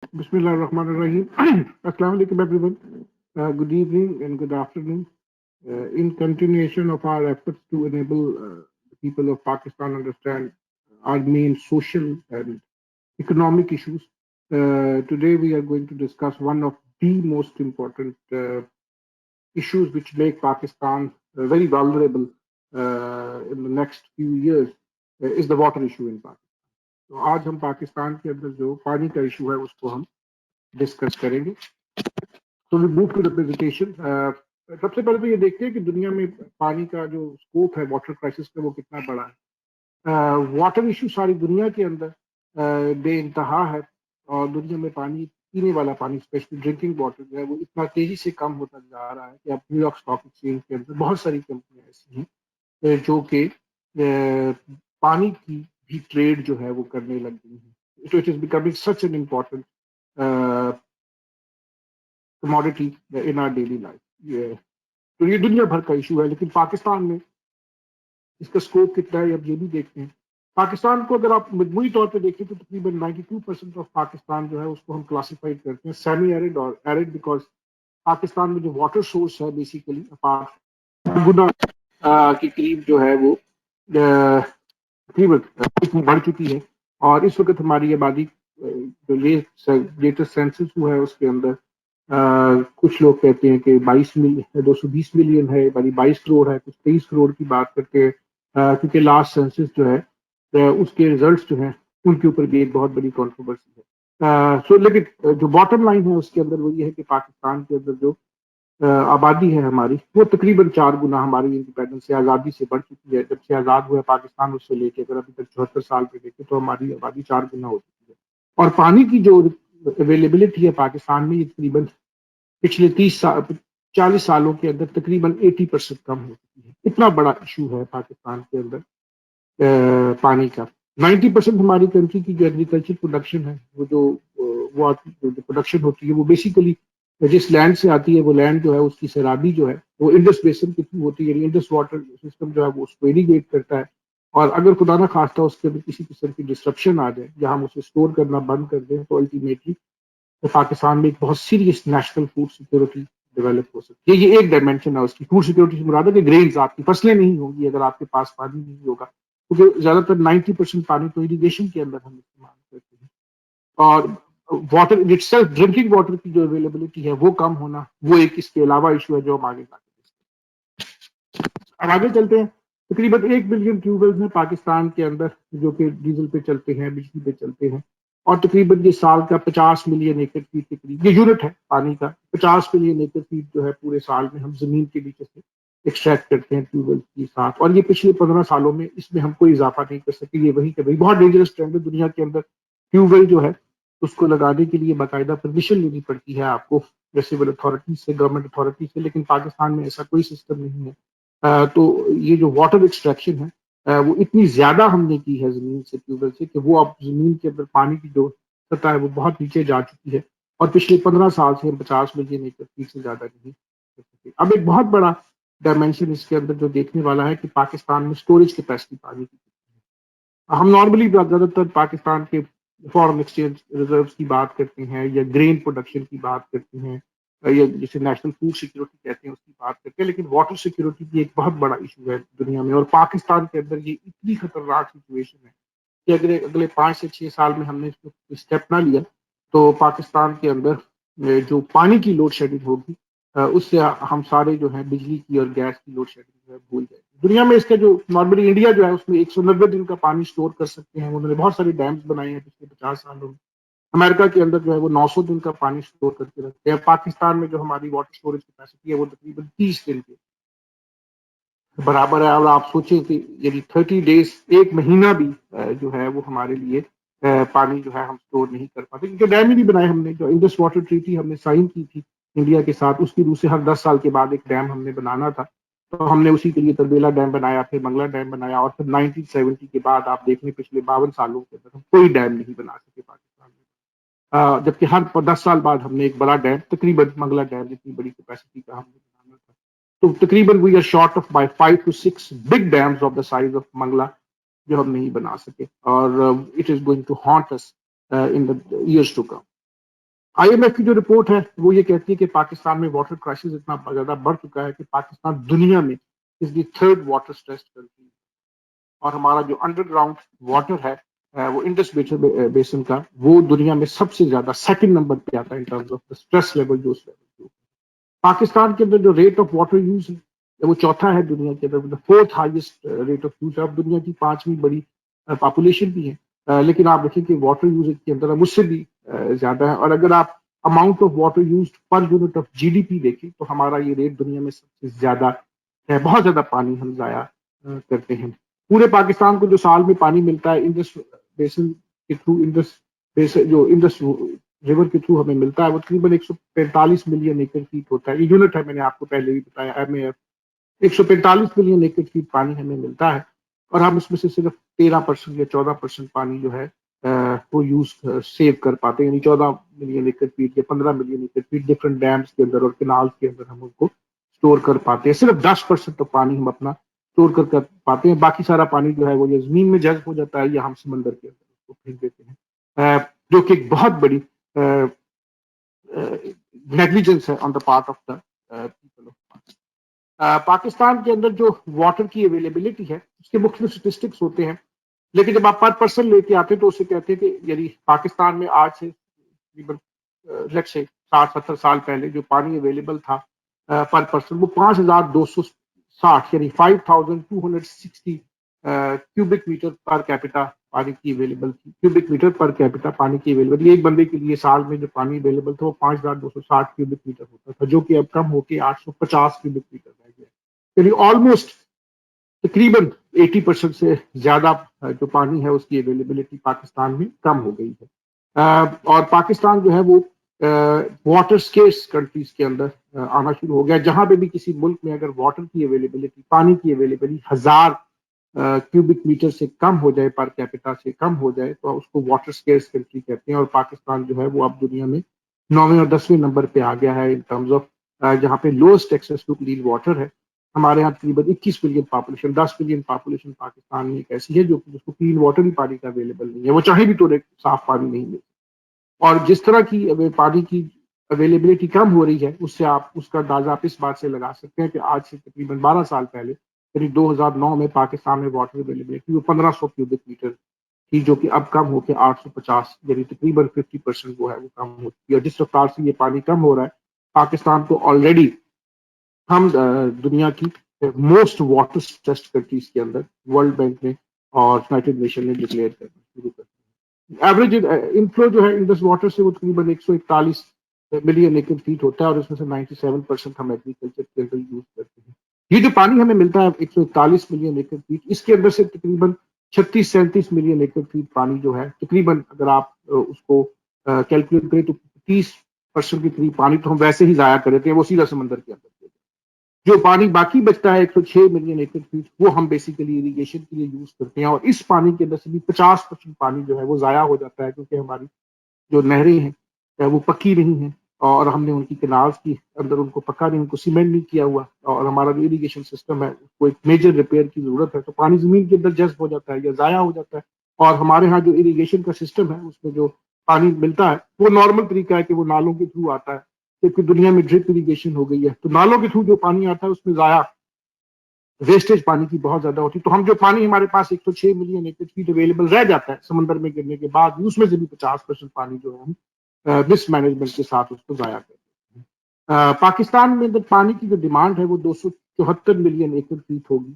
Bismillahirrahmanirrahim. Assalamu alaikum, everyone. Good evening and good afternoon. In continuation of our efforts to enable the people of Pakistan understand our main social and economic issues, today we are going to discuss one of the most important issues which make Pakistan very vulnerable in the next few years is the water issue in Pakistan. तो आज हम पाकिस्तान के अंदर जो पानी का issue है उसको हम डिस्कस करेंगे. तो we move to the presentation. सबसे पहले तो ये देखते हैं कि दुनिया में पानी का जो स्कोप है वाटर क्राइसिस का वो कितना बड़ा है. वाटर इशू सारी दुनिया के अंदर बेइंतहा है और दुनिया में पानी पीने वाला पानी स्पेशली ड्रिंकिंग वाटर जो है वो इतना तेजी से कम होता जा रहा है कि अब न्यूयॉर्क स्टॉक एक्सचेंज के अंदर बहुत सारी कंपनियां ऐसी हैं जो कि पानी की भी ट्रेड जो है वो करने लग गई हैं. So it is becoming such an important commodity in our daily life. तो ये दुनिया भर का इशू है, लेकिन पाकिस्तान में इसका स्कोप कितना है अब ये भी देखते हैं. पाकिस्तान को अगर आप मजमूई तौर पे देखें तो तकरीबन 92% ऑफ पाकिस्तान जो है उसको हम क्लासिफाइड करते हैं सेमी एरिड और एरिड, बिकॉज पाकिस्तान में जो वाटर सोर्स है बेसिकली अपार्ट गुना के करीब जो है वो तकरीबन इतनी बढ़ चुकी है. और इस वक्त हमारी आबादी जो लेटेस्ट सेंसस हुआ है उसके अंदर कुछ लोग कहते हैं कि 22 मिलियन 220 मिलियन है, बारी 22 करोड़ है, कुछ 23 करोड़ की बात करते हैं. क्योंकि लास्ट सेंसस जो है उसके रिजल्ट्स जो हैं उनके ऊपर भी एक बहुत बड़ी कंट्रोवर्सी है. लेकिन जो बॉटम लाइन है उसके अंदर वो ये है कि पाकिस्तान के अंदर जो आबादी है हमारी वो तकरीबन 4 गुना हमारी इंडिपेंडेंस से आज़ादी से बढ़ चुकी है. जब से आज़ाद हुआ पाकिस्तान उससे लेके अगर अभी तक 74 साल पे देखें तो हमारी आबादी 4 गुना हो चुकी है. और पानी की जो अवेलेबिलिटी है पाकिस्तान में ये तकरीबन पिछले 40 सालों के अंदर तकरीबन 80% कम हो चुकी है. इतना बड़ा इशू है पाकिस्तान के अंदर पानी का. 90% हमारी कंट्री की जो एग्रीकल्चर प्रोडक्शन है वो वो जो प्रोडक्शन होती है वो बेसिकली जिस लैंड से आती है वो लैंड जो है उसकी सैराबी जो है वो इंडस बेसिन की थ्रू होती है. इंडस वाटर सिस्टम जो है वो उसको इरीगेट करता है. और अगर खुदा ना खास्ता उसके अंदर किसी किस्म की डिस्ट्रप्शन आ जाए या हम उसे स्टोर करना बंद कर दें तो अल्टीमेटली तो पाकिस्तान में एक बहुत serious national food security develop हो सकती है. ये एक डायमेंशन है उसकी. फूड सिक्योरिटी से मुराद है कि ग्रेन्स आपकी फसलें नहीं होंगी अगर आपके पास पानी नहीं होगा, क्योंकि ज्यादातर 90% पानी तो इरीगेशन के अंदर हम इस्तेमाल करते हैं. और वाटर इटसेल्फ ड्रिंकिंग वाटर की जो अवेलेबिलिटी है वो कम होना वो एक इसके अलावा इशू है जो हम आगे जाके. अब आगे चलते हैं. तकरीबन 1 बिलियन ट्यूबवेल में पाकिस्तान के अंदर जो कि डीजल पे चलते हैं, बिजली पे चलते हैं. और तकरीबन ये साल का 50 मिलियन एकड़ फीट के करीब ये यूनिट है पानी का. 50 मिलियन एकड़ फीट जो है पूरे साल में हम जमीन के नीचे से एक्सट्रैक्ट करते हैं ट्यूबवेल के साथ. और ये पिछले 15 सालों में इसमें हम कोई इजाफा नहीं कर सके. ये वही कि भाई बहुत डेंजरस ट्रेंड है दुनिया के अंदर. ट्यूबवेल जो है उसको लगाने के लिए बाकायदा परमिशन लेनी पड़ती है आपको सिविल अथॉरिटी से, गवर्नमेंट अथॉरिटी से. लेकिन पाकिस्तान में ऐसा कोई सिस्टम नहीं है. तो ये जो वाटर एक्सट्रैक्शन है वो इतनी ज्यादा हमने की है जमीन से, ट्यूबवेल से, कि वो अब जमीन के अंदर पानी की जो सतह है वो बहुत नीचे जा चुकी है. और पिछले 15 साल से हम 50 मिलियन एकड़ फीट से ज्यादा नहीं कर सके. अब एक बहुत बड़ा डायमेंशन इसके अंदर जो देखने वाला है कि पाकिस्तान में स्टोरेज कैपेसिटी पानी की. हम नॉर्मली ज्यादातर पाकिस्तान के फॉरेन एक्सचेंज रिजर्व की बात करते हैं या ग्रेन प्रोडक्शन की बात करते हैं या जिसे नेशनल फूड सिक्योरिटी कहते हैं उसकी बात करते हैं. लेकिन वाटर सिक्योरिटी भी एक बहुत बड़ा इशू है दुनिया में. और पाकिस्तान के अंदर ये इतनी खतरनाक सिचुएशन है कि अगले अगले 5 से 6 साल में हमने इसको स्टेप ना लिया तो पाकिस्तान के अंदर जो पानी की लोड शेडिंग होगी उससे हम सारे जो है बिजली की और गैस की लोड शेडिंग जो है भूल जाएंगे. दुनिया में इसका जो नॉर्मली इंडिया जो है उसमें 190 दिन का पानी स्टोर कर सकते हैं. उन्होंने बहुत सारे डैम्स बनाए हैं पिछले 50 सालों में. अमेरिका के अंदर जो है वो 900 दिन का पानी स्टोर करके रखते हैं. पाकिस्तान में जो हमारी वाटर स्टोरेज कैपेसिटी है वो तकरीबन 30 दिन के बराबर है. और आप सोचें कि यदि 30 डेज, एक महीना भी जो है वो हमारे लिए पानी जो है हम स्टोर नहीं कर पाते, क्योंकि डैम ही नहीं बनाए हमने. जो इंडस वाटर ट्रीटी हमने साइन की थी इंडिया के साथ उसकी रूप से हर 10 साल के बाद एक डैम हमने बनाना था. तो हमने उसी के लिए तरबेला डैम बनाया, फिर मंगला डैम बनाया. और फिर 1970 के बाद आप देख लें पिछले 52 सालों के अंदर हम कोई डैम नहीं बना सके पाकिस्तान में. जबकि हर 10 साल बाद हमने एक बड़ा डैम, तकरीबन मंगला डैम जितनी बड़ी कैपेसिटी का हमने बनाना था. तो तकरीबन we are short of by 5 to 6 big dams of the size of Mangla जो हम नहीं बना सके. और it is going to haunt us in the years to come. IMF की जो रिपोर्ट है वो ये कहती है कि पाकिस्तान में वाटर क्राइसिस इतना ज्यादा बढ़ चुका है कि पाकिस्तान दुनिया में is the third water stressed country, और हमारा जो अंडरग्राउंड वाटर है वो इंडस बेसिन का, वो दुनिया में सबसे ज्यादा सेकंड नंबर पे आता है in terms of stress level, जो उस लेवल पे। पाकिस्तान के अंदर जो रेट ऑफ वाटर यूज है वो चौथा है दुनिया के अंदर, fourth highest rate of use है। अब दुनिया की पांचवी बड़ी पॉपुलेशन भी है, लेकिन आप देखें कि वाटर यूज के अंदर मुझसे भी ज्यादा है। और अगर आप amount of water use per unit of GDP देखें तो हमारा ये रेट दुनिया में सबसे ज्यादा है। बहुत ज्यादा पानी हम जाया करते हैं। पूरे पाकिस्तान को जो साल में पानी मिलता है इंडस बेसिन के थ्रू, इंडस बेसिन जो इंडस रिवर के थ्रू हमें मिलता है, वो तकरीबन 145 मिलियन एकड़ फीट होता है। ये यूनिट है, मैंने आपको पहले भी बताया, MAF। 145 मिलियन एकड़ फीट पानी हमें मिलता है, और हम उसमें से सिर्फ 13% या 14% पानी जो है वो यूज सेव कर पाते हैं। यानी 14 मिलियन एकड़ फीट या 15 मिलियन एकड़ फीट डिफरेंट डैम्स के अंदर और कैनाल्स के अंदर हम उनको स्टोर कर पाते हैं। सिर्फ 10% तो पानी हम अपना स्टोर कर पाते हैं। बाकी सारा पानी जो है वो या जमीन में जज्ब हो जाता है या हम समंदर के अंदर उसको फेंक देते हैं, जो कि एक बहुत बड़ी नेग्लिजेंस है on the part of the people of Pakistan. Pakistan के अंदर जो वाटर की अवेलेबिलिटी है उसके मुख्तलिफ स्टेटिस्टिक्स होते हैं, लेकिन जब आप पर पर्सन लेके आते हैं तो उसे कहते हैं कि यदि पाकिस्तान में आज से तकरीबन लेट से 60-70 साल पहले जो पानी अवेलेबल था पर पर्सन, वो 5260 यानी 5260 क्यूबिक मीटर पर कैपिटा पानी की अवेलेबल थी। क्यूबिक मीटर पर कैपिटा पानी की अवेलेबल, एक बंदे के लिए साल में जो पानी अवेलेबल था वो 5260 क्यूबिक मीटर होता था, जो कि अब कम होकर 850 क्यूबिक मीटर रह गया। यानी ऑलमोस्ट तकरीबन 80% से ज्यादा जो पानी है उसकी अवेलेबिलिटी पाकिस्तान में कम हो गई है। और पाकिस्तान जो है वो वाटर स्केर्स कंट्रीज के अंदर आना शुरू हो गया। जहां पे भी किसी मुल्क में अगर वाटर की अवेलेबिलिटी, पानी की अवेलेबिलिटी 1000 क्यूबिक मीटर से कम हो जाए, पर कैपिटा से कम हो जाए, तो उसको वाटर स्केर्स कंट्री कहते हैं। और पाकिस्तान जो है वो अब दुनिया में 9वें और 10वें नंबर पे आ गया है इन टर्म्स ऑफ जहाँ पे lowest access to clean water है। हमारे यहाँ तकरीबन 21 million population, 10 million population Pakistan में एक ऐसी है जो जिसको क्लीन वाटर ही पानी का अवेलेबल नहीं है, वो चाहे भी तो साफ पानी नहीं मिले। और जिस तरह की पानी की अवेलेबिलिटी कम हो रही है, उससे आप उसका अंदाजा आप इस बात से लगा सकते हैं कि आज से तकरीबन 12 साल पहले यानी 2009 में पाकिस्तान में वाटर अवेलेबिलिटी वो 1500 क्यूबिक मीटर थी, जो कि अब कम होकर 850 यानी तकरीबन 50% वो है वो कम हो चुकी है। जिस रफ्तार से ये पानी कम हो रहा है, पाकिस्तान को ऑलरेडी हम दुनिया की मोस्ट वाटर स्ट्रेस्ड कंट्रीज के अंदर वर्ल्ड बैंक ने और यूनाइटेड नेशन ने डिक्लेयर करना शुरू कर दिया। एवरेज इनफ्लो जो है इंडस वाटर से वो तकरीबन 141 मिलियन एकड़ फीट होता है, और इसमें से 97% हम एग्रीकल्चर के अंदर यूज करते हैं। ये जो पानी हमें मिलता है 141 मिलियन एकड़ फीट, इसके अंदर से तकरीबन 36-37 मिलियन एकड़ फीट पानी जो है तकरीबन, अगर आप उसको कैलकुलेट करें तो 30% के करीब पानी तो हम वैसे ही जाया कर देते हैं, वो सीधा समंदर के अंदर। जो पानी बाकी बचता है 106 मिलियन एकड़ फीट, वो हम बेसिकली इरिगेशन के लिए यूज करते हैं। और इस पानी के अंदर से भी 50% पानी जो है वो जाया हो जाता है, क्योंकि हमारी जो नहरें हैं वो पक्की नहीं है, और हमने उनकी कैनाल्स की अंदर उनको पक्का नहीं, उनको सीमेंट नहीं किया हुआ, और हमारा जो इरिगेशन सिस्टम है उसको एक मेजर रिपेयर की जरूरत है, तो पानी जमीन के अंदर जज्ब हो जाता है या जाया हो जाता है। और हमारे यहाँ जो इरिगेशन का सिस्टम है उसमें जो पानी मिलता है वो नॉर्मल तरीका है कि वो नालों के थ्रू आता है, क्योंकि दुनिया में ड्रिप इरिगेशन हो गई है, तो नालों के थ्रू जो पानी आता है उसमें जाया वेस्टेज पानी की बहुत ज्यादा होती है। तो हम जो पानी हमारे पास 106 मिलियन एकड़ फीट अवेलेबल रह जाता है समंदर में गिरने के बाद, उसमें से भी 50% पानी जो है हम मिसमैनेजमेंट के साथ उसको जाया करते हैं। पाकिस्तान में तो पानी की जो डिमांड है वो 274 मिलियन एकड़ फीट होगी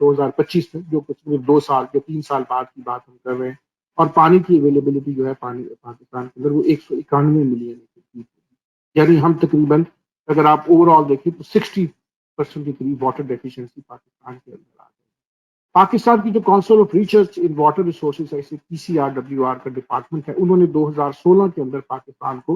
2025 में, जो कुछ 2 साल या 3 साल बाद की बात हम कर रहे हैं। और पानी की अवेलेबिलिटी जो है पानी पाकिस्तान के अंदर वो 191 मिलियन एकड़ फीट होगी। यानी हम तकरीबन, अगर आप ओवरऑल देखें तो 60% के करीब वाटर डेफिशिएंसी पाकिस्तान के अंदर आ गई। पाकिस्तान की जो council of research in water resources ऐसे PCRWR का डिपार्टमेंट है, उन्होंने 2016 के अंदर पाकिस्तान को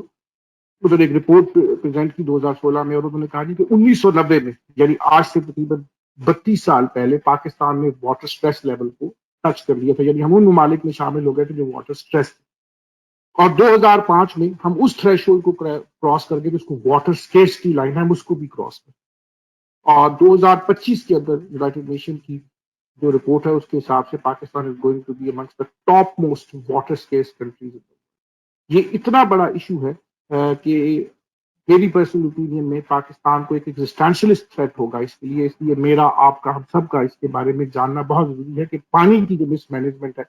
उन्होंने एक रिपोर्ट प्रेजेंट की 2016 में, और उन्होंने कहा कि 1990 में यानी आज से तकरीबन 32 साल पहले पाकिस्तान में वाटर स्ट्रेस लेवल को टच कर लिया था, यानी हम उन ममालिक में शामिल हो गए थे जो वाटर स्ट्रेस। और 2005 में हम उस थ्रेशोल्ड को क्रॉस करके, उसको वाटर स्केर्सिटी लाइन है, हम उसको भी क्रॉस कर, और 2025 के अंदर यूनाइटेड नेशन की जो रिपोर्ट है उसके हिसाब से Pakistan is going to be amongst the top most water scarce countries. ये इतना बड़ा इशू है कि मेरी पर्सनल ओपिनियन में पाकिस्तान को एक एग्जिस्टेंशियलिस्ट थ्रेट होगा इसके लिए। इसलिए मेरा, आपका, हम सब का इसके बारे में जानना बहुत जरूरी है कि पानी की जो मिसमैनेजमेंट है,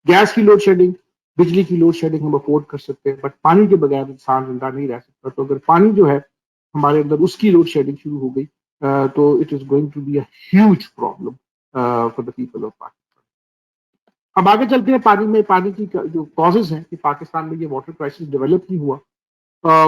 गैस की लोड शेडिंग, बिजली की लोड शेडिंग हम अफोर्ड कर सकते हैं, बट पानी के बगैर इंसान जिंदा नहीं रह सकता। तो अगर पानी जो है हमारे अंदर उसकी लोड शेडिंग शुरू हो गई तो it is going to be a huge problem for the people of Pakistan. अब आगे चलते हैं, पानी की जो कॉजेज हैं कि पाकिस्तान में ये वाटर क्राइसिस डेवलप क्यों हुआ,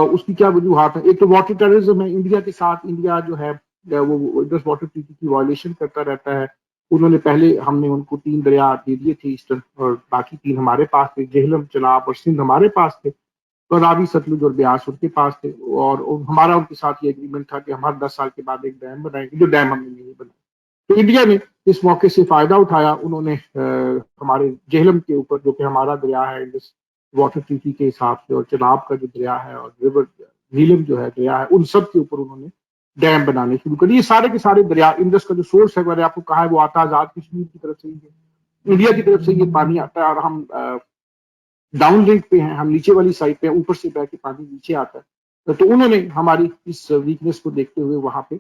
उसकी क्या वजूहत है। एक तो वाटर टेररिज्म है, इंडिया के साथ, इंडिया जो है वो इंडस वाटर ट्रीटी की वायलेशन करता रहता है। उन्होंने पहले, हमने उनको 3 दरिया दे दिए थे ईस्टर्न, और बाकी 3 हमारे पास थे, जेहलम, चनाब और सिंध हमारे पास थे, और रावी, सतलुज और ब्यास उनके पास थे। और हमारा उनके साथ ये एग्रीमेंट था कि हम हर 10 साल के बाद एक डैम बनाएंगे, जो डैम हमने नहीं बनाया। तो इंडिया ने इस मौके से फायदा उठाया। उन्होंने हमारे जेहलम के ऊपर, जो कि हमारा दरिया है इंडस वाटर ट्रीटी के हिसाब से, और चनाब का जो दरिया है, और रिवर नीलम जो है दरिया है, उन सब के ऊपर उन्होंने डैम बनाने शुरू कर दिए। ये सारे के सारे दरिया, इंडस का जो सोर्स है, मैंने आपको कहा है, वो आता है आजाद कश्मीर की तरफ से ही है, इंडिया की तरफ से ये पानी आता है। और हम डाउन लिंक पे हैं, हम नीचे वाली साइड पे, ऊपर से बह के पानी नीचे आता है। तो उन्होंने हमारी इस वीकनेस को देखते हुए वहां पे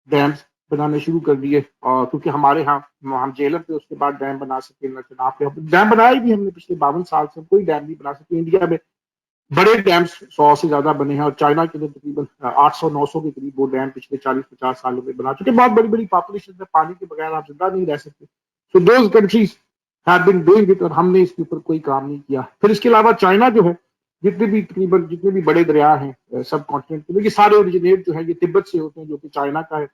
डैम्स बनाने शुरू कर दिए। और क्योंकि हमारे यहाँ, हम जेलम पे उसके बाद डैम बना सके, न चनाब पे डैम बनाए भी हमने। पिछले 52 साल से हम कोई डैम नहीं बना सके। इंडिया में बड़े डैम्स 100 से ज्यादा बने हैं, और चाइना के लिए तकरीबन 800-900 के करीब वो डैम पिछले 40-50 सालों में बना चुके। बहुत बड़ी बड़ी पॉपुलेशन है, पानी के बगैर आप जिंदा नहीं रह सकते। So those countries have been doing it, और हमने इसके ऊपर कोई काम नहीं किया। फिर इसके अलावा चाइना जो है, जितने भी बड़े दरिया हैं सब कॉन्टिनेंट के, ये सारे ओरिजिनेट जो है ये तिब्बत से होते हैं, जो कि चाइना का है,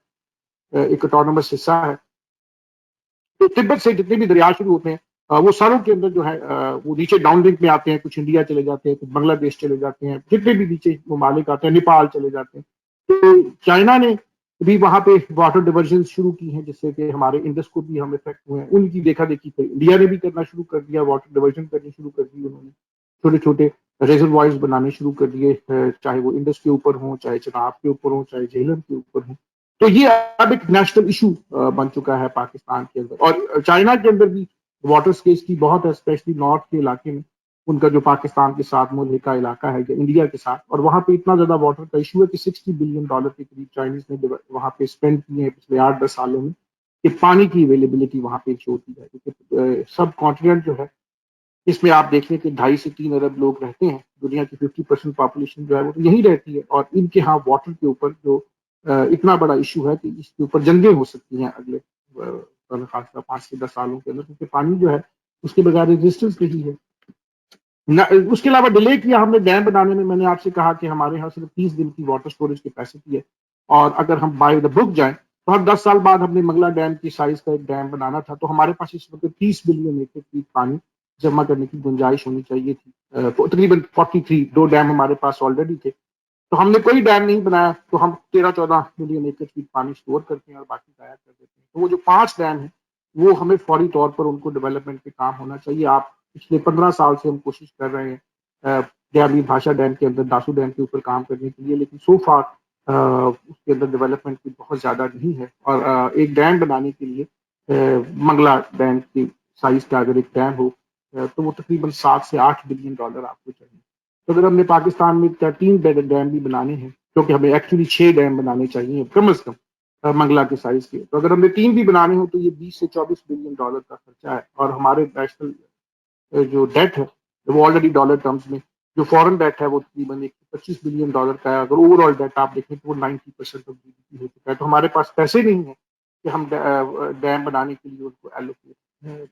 एक ऑटोनोमस हिस्सा है। तो तिब्बत से जितने भी दरिया शुरू होते हैं, वो सारों के अंदर जो है वो नीचे डाउन लिंक में आते हैं। कुछ इंडिया चले जाते हैं, कुछ बांग्लादेश चले जाते हैं, जितने भी नीचे ममालिक आते हैं, नेपाल चले जाते हैं। तो चाइना ने भी वहां पे वाटर डिवर्जन शुरू की हैं, जिससे कि हमारे इंडस को भी हम इफेक्ट हुए हैं। उनकी देखा देखी पे इंडिया ने भी करना शुरू कर दिया, वाटर डिवर्जन करनी शुरू कर दी उन्होंने। छोटे छोटे रिजर्वायर्स बनाने शुरू कर दिए, चाहे वो इंडस के ऊपर हो, चाहे चनाब के ऊपर हो, चाहे झेलम के ऊपर हो। तो ये अब एक नेशनल इशू बन चुका है पाकिस्तान के अंदर। और चाइना के अंदर भी वाटर स्केर्सिटी की बहुत है, स्पेशली नॉर्थ के इलाके में। उनका जो पाकिस्तान के साथ मुल्हिका इलाका है, इंडिया के साथ, और वहां पे इतना ज्यादा वाटर का इशू है कि $60 बिलियन के करीब चाइनीज ने वहां पे स्पेंड किए हैं पिछले 8-10 सालों में, कि पानी की अवेलेबिलिटी वहां पे शो की है। क्योंकि सब कॉन्टिनेंट जो है, इसमें आप देख लें कि 2.5 से 3 अरब लोग रहते हैं। दुनिया की 50% पॉपुलेशन जो है वो तो यही रहती है। और इनके यहाँ वाटर के ऊपर जो इतना बड़ा इशू है कि इसके ऊपर जंगें हो सकती हैं अगले खासकर 5 से 10 सालों के अंदर, क्योंकि पानी जो है उसके बगैर रेजिस्टेंस नहीं है। उसके अलावा डिले किया हमने डैम बनाने में। मैंने आपसे कहा कि हमारे यहाँ सिर्फ 30 दिन की वाटर स्टोरेज कैपेसिटी है, और अगर हम बाय द बुक जाएं तो हर 10 साल बाद हमने मंगला डैम की साइज का एक डैम बनाना था। तो हमारे पास इस वक्त 30 बिलियन एकड़ की पानी जमा करने की गुंजाइश होनी चाहिए थी। तकरीबन 43 दो डैम हमारे पास ऑलरेडी थे। तो हमने कोई डैम नहीं बनाया, तो हम 13-14 मिलियन एकड़ की पानी स्टोर करते हैं और बाकी गायब कर देते हैं। तो वो जो 5 डैम है, वो हमें फौरी तौर पर उनको डेवलपमेंट पे काम होना चाहिए। आप पिछले 15 साल से हम कोशिश कर रहे हैं दयाली भाषा डैम के अंदर, दासू डैम के ऊपर काम करने के लिए, लेकिन सो फार उसके अंदर डेवलपमेंट की बहुत ज्यादा नहीं है। और एक डैम बनाने के लिए मंगला डैम की साइज का अगर एक डैम हो, तो वो तकरीबन $7 से 8 बिलियन आपको चाहिए। तो अगर हमने पाकिस्तान में 13 डैम भी बनाने हैं, क्योंकि हमें एक्चुअली 6 डैम बनाने चाहिए कम से कम मंगला के साइज के, तो अगर हमें 3 भी बनाने हो तो ये $20 से 24 बिलियन का खर्चा है। और हमारे नेशनल जो डेट है वो ऑलरेडी डॉलर टर्म्स में, जो फॉरेन डेट है वो तकरीबन $125 बिलियन का है। अगर ओवरऑल डेट आप देखें तो वो 90% ऑफ जीडीपी हो चुका है। तो हमारे पास पैसे नहीं है कि हम डैम बनाने के लिए उनको एलोकेट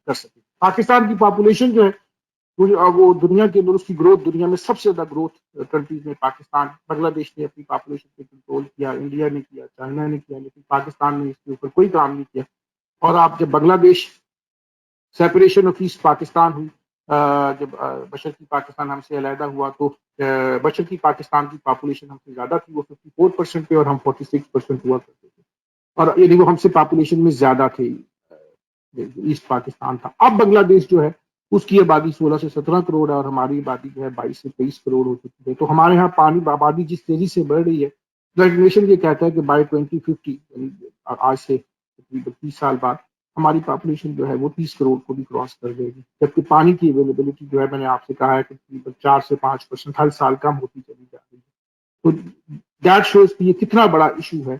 कर सकें। पाकिस्तान की पॉपुलेशन जो है वो दुनिया के अंदर, उसकी ग्रोथ, दुनिया में सबसे ज्यादा ग्रोथ कंट्रीज में पाकिस्तान, बांग्लादेश ने अपनी पॉपुलेशन पे कंट्रोल किया, इंडिया ने किया, चाइना ने किया, लेकिन पाकिस्तान ने इसके ऊपर कोई काम नहीं किया। और आप जब Bangladesh separation of east Pakistan हुई, जब बशरती पाकिस्तान हमसे अलहदा हुआ, तो बशरती पाकिस्तान की पॉपुलेशन हमसे ज्यादा थी, वो 54% पे, और हम 46% हुआ करते थे। और यानी वो हमसे पॉपुलेशन में ज्यादा थे, ईस्ट पाकिस्तान था। अब बांग्लादेश जो है उसकी आबादी 16 से 17 करोड़ है, और हमारी आबादी जो है 22 से 23 करोड़ हो चुकी है। तो हमारे यहाँ पानी आबादी जिस तेजी से बढ़ रही है, यूनाइटेड नेशन ये कहता है कि बाय 2050, आज से तकरीबन 30 साल बाद, हमारी पॉपुलेशन जो है वो 30 करोड़ को भी क्रॉस कर देगी, जबकि पानी की अवेलेबिलिटी जो है मैंने आपसे कहा है कि तकरीबन 4 से 5% हर साल कम होती चली जा रही है। तो दैट शोज कि ये कितना बड़ा इशू है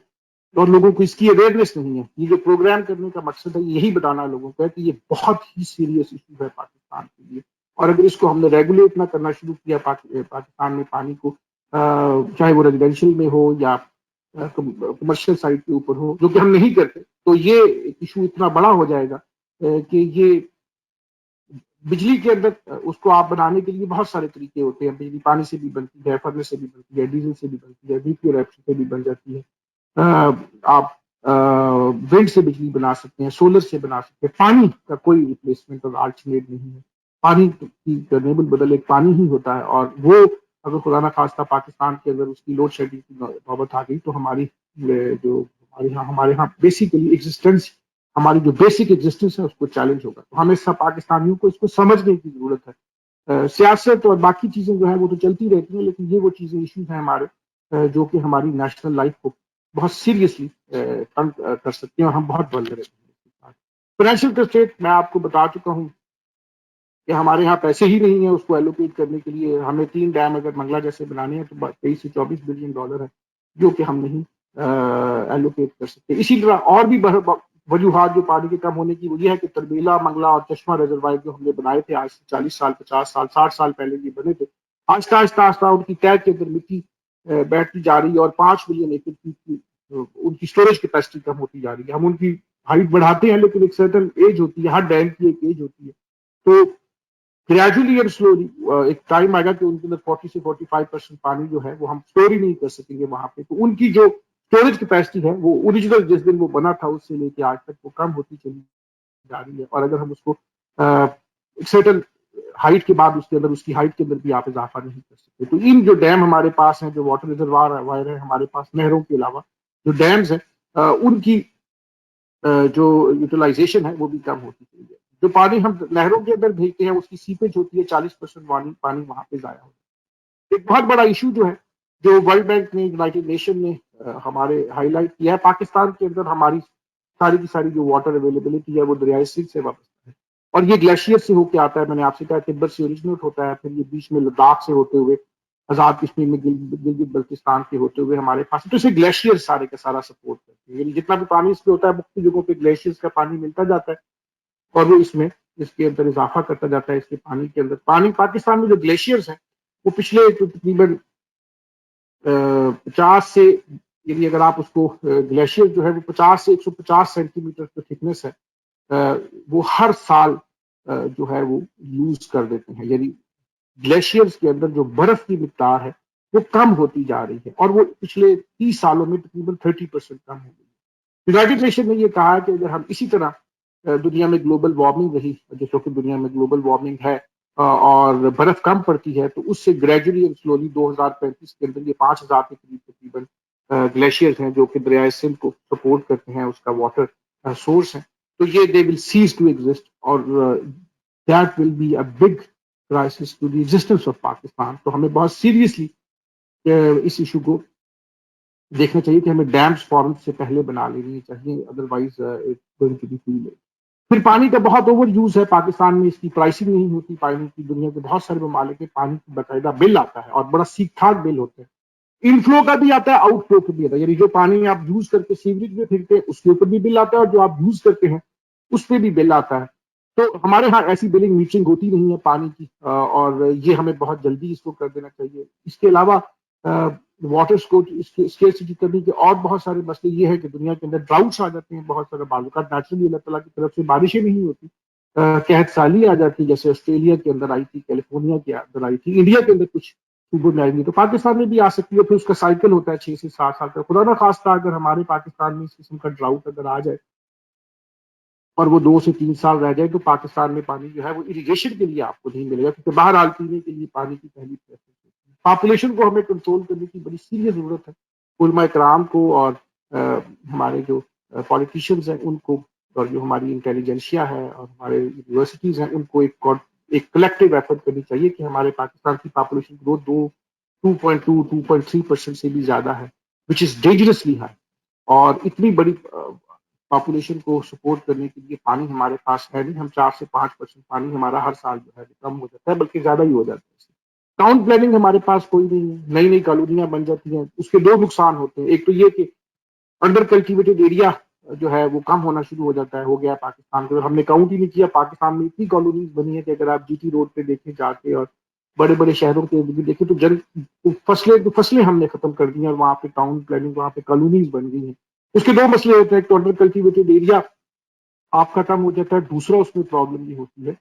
और लोगों को इसकी अवेयरनेस नहीं है। ये जो प्रोग्राम करने का मकसद है यही बताना लोगों को है कि ये बहुत ही सीरियस इशू है पाकिस्तान के लिए, और अगर इसको हमने रेगुलेट ना करना शुरू किया पाकिस्तान में पानी को, चाहे वो रेजिडेंशियल में हो या कमर्शियल साइड के ऊपर हो, जो कि हम नहीं करते, तो ये इशू इतना बड़ा हो जाएगा कि ये बिजली के अंदर उसको आप बनाने के लिए बहुत सारे तरीके होते हैं। बिजली पानी से भी बनती है, फर्नेस से भी बनती है, डीजल से भी बनती है, बीपीओ रिएक्टर से भी बन जाती है। आप विंड से बिजली बना सकते हैं, सोलर से बना सकते हैं। पानी का कोई रिप्लेसमेंट और अल्टरनेट नहीं है। पानी की रेन्यूएबल बदल एक पानी ही होता है, और वो अगर खुदा ना खास्ता पाकिस्तान के अंदर उसकी लोड शेडिंग की नौबत आ गई तो हमारे यहाँ बेसिकली एग्जिस्टेंस, हमारी जो बेसिक एग्जिस्टेंस है उसको चैलेंज होगा। तो हमें सब पाकिस्तानियों को इसको समझने की जरूरत है। सियासत और बाकी चीजें जो है वो तो चलती रहती हैं, लेकिन ये वो चीजें इश्यूज हैं हमारे जो कि हमारी नेशनल लाइफ को बहुत सीरियसली तंग कर सकते हैं, और हम बहुत वल्नरेबल हैं। फाइनेंशियल कंस्ट्रेंट मैं आपको बता चुका हूँ कि हमारे यहाँ पैसे ही नहीं है उसको एलोकेट करने के लिए। हमें 3 डैम अगर मंगला जैसे बनाने हैं तो 23 से 24 बिलियन डॉलर है, जो कि हम नहीं एलोकेट कर सकते। इसी तरह और भी वजूहत जो पानी के कम होने की वजह है कि तरबेला, मंगला और चश्मा रिजर्वायर जो हमने बनाए थे आज से 40 साल, 50 साल, 60 साल पहले ये बने थे, आहिस्ता आहिस्ता आहिस्ता उनकी टैग के अंदर मिट्टी बैठती जा रही है, और 5 मिलियन एकड़ की उनकी स्टोरेज कैपेसिटी कम होती जा रही है। हम उनकी हाइट बढ़ाते हैं, लेकिन एक सर्टन एज होती है, हर डैम की एक एज होती है। तो ग्रेजुअली और स्लोली एक टाइम आएगा कि उनके अंदर 40 से 45% पानी जो है वो हम स्टोर ही नहीं कर सकेंगे वहां पे। तो उनकी जो स्टोरेज कैपेसिटी है वो ओरिजिनल जिस दिन वो बना था उससे लेके आज तक वो कम होती चली जा रही है, और अगर हम उसको एक सर्टन हाइट के बाद उसके अंदर उसकी हाइट के अंदर भी आप इजाफा नहीं कर सकते। तो इन जो डैम हमारे पास हैं, जो वाटर रिजर्वायर है हमारे पास, नहरों के अलावा जो डैम्स हैं उनकी जो यूटिलाइजेशन है वो भी कम होती चली है। जो पानी हम नहरों के अंदर भेजते हैं उसकी सीपेज होती है, 40% पानी वहां पे जाया होता है। एक बहुत बड़ा इशू जो है, जो वर्ल्ड बैंक ने, यूनाइटेड नेशन ने हमारे हाईलाइट किया है, पाकिस्तान के अंदर हमारी सारी की सारी जो वाटर अवेलेबिलिटी है वो दरियाई सिंध से वाबस्ता है, और ये ग्लेशियर से होकर आता है। मैंने आपसे कहा तिब्बत से ओरिजिनेट होता है, फिर ये बीच में लद्दाख से होते हुए आजाद कश्मीर में गिलगित बल्तिस्तान के होते हुए हमारे पास, तो इसे ग्लेशियर सारे का सारा सपोर्ट करते हैं। यानी जितना भी पानी इसमें होता है मुख्य जगहों पे ग्लेशियर्स का पानी मिलता जाता है, और वो इसमें इसके अंदर इजाफा करता जाता है। इसके पानी के अंदर पानी पाकिस्तान में जो ग्लेशियर्स हैं वो पिछले तकरीबन 50 से, यदि अगर आप उसको ग्लेशियर जो है वो 50 से 150 सेंटीमीटर की थिकनेस है, वो हर साल जो है वो यूज कर देते हैं। यानी ग्लेशियर्स के अंदर जो बर्फ की मिकदार है वो कम होती जा रही है, और वो पिछले 30 सालों में तकरीबन 30% कम हो गई। यूनाइटेड नेशन ने ये कहा कि अगर हम इसी तरह दुनिया में ग्लोबल वार्मिंग रही, जैसे कि दुनिया में ग्लोबल वार्मिंग है और बर्फ कम पड़ती है, तो उससे ग्रेजुअली और स्लोली 2035 के अंदर ये 5000 के करीब तकरीबन ग्लेशियर्स हैं जो कि दरियाए सिंध को सपोर्ट करते हैं, उसका वाटर सोर्स है, तो ये they will cease to exist, और that will be a big crisis to the existence of Pakistan. तो हमें बहुत सीरियसली इस इशू को देखना चाहिए कि हमें डैम्स फौरन से पहले बना लेनी चाहिए, otherwise it's going to be too late. फिर पानी का बहुत ओवर यूज है पाकिस्तान में, इसकी प्राइसिंग नहीं होती पानी की। दुनिया के बहुत सारे ममालिक के पानी की बाकायदा बिल आता है, और बड़ा ठीक ठाक बिल होते हैं। इनफ्लो का भी आता है, आउटफ्लो का भी आता है, यानी जो पानी आप यूज करके सीवरेज में फिरते हैं उसके ऊपर भी बिल आता है, और जो आप यूज करते हैं उस पर भी बिल आता है। तो हमारे यहाँ ऐसी बिलिंग मीटरिंग होती नहीं है पानी की, और ये हमें बहुत जल्दी इसको कर देना चाहिए। इसके अलावा वाटर स्केर्सिटी करने के और बहुत सारे मसले ये है कि दुनिया के अंदर ड्राउट्स आ जाते हैं, बहुत सारे बालूकात नेचुरली अल्लाह ताला की तरफ से बारिशें नहीं होती, कहत साली आ जाती है, जैसे ऑस्ट्रेलिया के अंदर आई थी, कैलिफोर्निया के अंदर आई थी, इंडिया के अंदर कुछ सूबों में आएंगी, तो पाकिस्तान में भी आ सकती है। फिर उसका साइकिल होता है 6 से 7 साल का। खुदा ना खास्ता अगर हमारे पाकिस्तान में इस किस्म का ड्राउट अगर आ जाए और वो 2 से 3 साल रह जाए, तो पाकिस्तान में पानी जो है वो इरिगेशन के लिए आपको नहीं मिलेगा, क्योंकि बहरहाल पीने के लिए पानी की पहली प्रेफरेंस होती है। पॉपुलेशन को हमें कंट्रोल करने की बड़ी सीरियस जरूरत है। उलमा इकराम को और हमारे जो पॉलिटिशियंस हैं उनको, और जो हमारी इंटेलिजेंसिया है और हमारे यूनिवर्सिटीज हैं उनको एक कलेक्टिव एफर्ट करनी चाहिए कि हमारे पाकिस्तान की पॉपुलेशन ग्रोथ 2.3% से भी ज्यादा है, विच इज डेंजरसली हाई। और इतनी बड़ी पॉपुलेशन को सपोर्ट करने के लिए पानी हमारे पास है नहीं। हम 4 से 5% पानी हमारा हर साल जो है कम हो जाता है, बल्कि ज्यादा ही हो जाता है। टाउन प्लानिंग हमारे पास कोई नहीं है, नई नई कॉलोनियां बन जाती हैं। उसके दो नुकसान होते हैं, एक तो ये कि अंडर कल्टिवेटेड एरिया जो है वो कम होना शुरू हो जाता है, हो गया है पाकिस्तान के। हमने काउंट ही नहीं किया, पाकिस्तान में इतनी कॉलोनीज बनी है कि अगर आप जीटी रोड पे देखें जाके और बड़े बड़े शहरों के भी देखें तो फसलें हमने खत्म कर दी हैं, और वहाँ पे टाउन प्लानिंग, वहाँ पे कॉलोनीज बन गई हैं। उसके दो मसले होते हैं, एक तो अंडर कल्टिवेटेड एरिया आपका कम हो जाता है, दूसरा उसमें प्रॉब्लम ये होती है